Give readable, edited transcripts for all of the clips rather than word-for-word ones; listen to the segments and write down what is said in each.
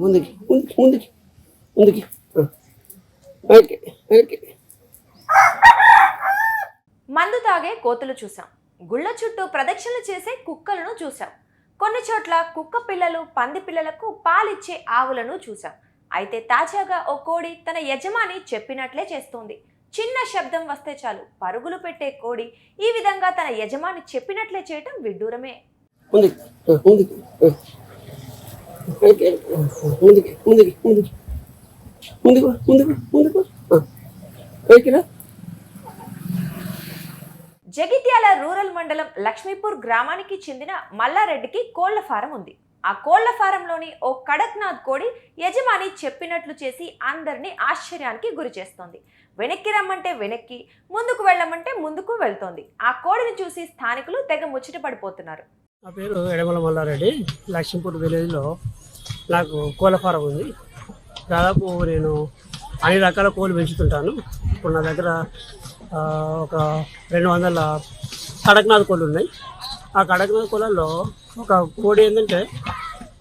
ముందుకి ముందుకి ముందుకి ముందుకి వెనక్కి వెనక్కి. మందు తాగే కోతులు చూసాం, గుళ్ళ చుట్టూ ప్రదక్షిణలు చేసే కుక్కలను చూసాం, కొన్ని చోట్ల కుక్క పిల్లలు పంది పిల్లలకు పాలిచ్చే ఆవులను చూసాం. అయితే తాజాగా ఓ కోడి తన యజమాని చెప్పినట్లే చేస్తోంది. చిన్న శబ్దం వస్తే చాలు పరుగులు పెట్టే కోడి ఈ విధంగా తన యజమాని చెప్పినట్లే చేయటం విడ్డూరమే. ముందుకి ముందుకి వెనక్కి ముందుకి ముందుకి ముందుకి ముందుకు ముందుకు ముందుకు వెనక్కిరా. జగిత్యాల రూరల్ మండలం లక్ష్మీపూర్ గ్రామానికి చెందిన మల్లారెడ్డికి కోళ్ల ఫారం ఉంది. ఆ కోళ్ల ఫారంలోని ఓ కడక్నాథ్ కోడి యజమాని చెప్పినట్లు చేసి అందరినీ ఆశ్చర్యానికి గురి చేస్తోంది. వెనక్కి రమ్మంటే వెనక్కి, ముందుకు వెళ్ళమంటే ముందుకు వెళ్తోంది. ఆ కోడిని చూసి స్థానికులు తెగ ముచ్చట పడిపోతున్నారు. నా పేరు ఎడమల మల్లారెడ్డి. లక్ష్మీపూర్ విలేజ్లో నాకు కోళ్ళ ఫారం ఉంది. దాదాపు నేను అన్ని రకాల కోళ్ళు పెంచుతుంటాను. ఇప్పుడు నా దగ్గర ఒక 200 కడక్నాథ్ కోళ్ళు ఉన్నాయి. ఆ కడక్నాథ్ కోళ్ళల్లో ఒక కోడి ఏంటంటే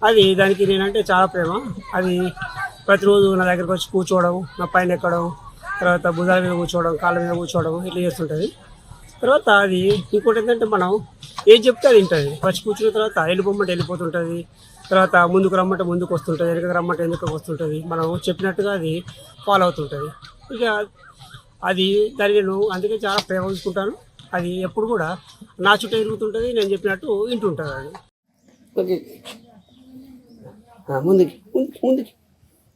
అది దానికి నేనంటే చాలా ప్రేమ. అది ప్రతిరోజు నా దగ్గరకు వచ్చి కూర్చోవడం, నా పైన ఎక్కడం, తర్వాత భుజాల మీద కూర్చోవడం, కాళ్ళ మీద కూర్చోవడం ఇట్లా చేస్తుంటుంది. తర్వాత అది ఇంకోటి ఏంటంటే మనం ఏం చెప్తే అది తింటుంది. వచ్చి కూర్చున్న తర్వాత వెళ్ళిపోమంటే వెళ్ళిపోతుంటుంది. తర్వాత ముందుకు రమ్మంటే ముందుకు వస్తుంటుంది, వెనకకు రమ్మంటే ఎందుకు వస్తుంటుంది. మనం చెప్పినట్టుగా అది ఫాలో అవుతుంటుంది. ఇక అది దాన్ని నేను అందుకే చాలా ప్రేమ ఉంచుకుంటాను. అది ఎప్పుడు కూడా నా చుట్టూ తిరుగుతుంటుంది, నేను చెప్పినట్టు వింటుంటుంది. అది ఓకే ముందుకి ముందుకి ముందుకి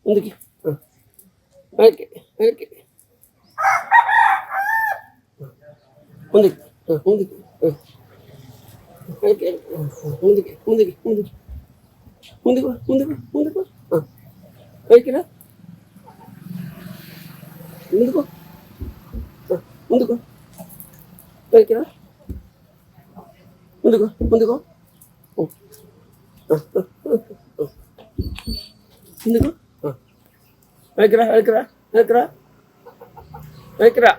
ముందుకి వెనక్కి వెనక్కి ముందుకి ముందుకి వెనక్కి ముందుకి ముందుకి ముందుకి ముందుకు ముందుకు ముందుకు వెనక్కిరా. ముందుకు ముందుకు వెనక్కిరా. ముందుకు ముందుకు ముందుకు వెనక్కిరా వెనక్కిరా వెనక్కిరా వెనక్కిరా.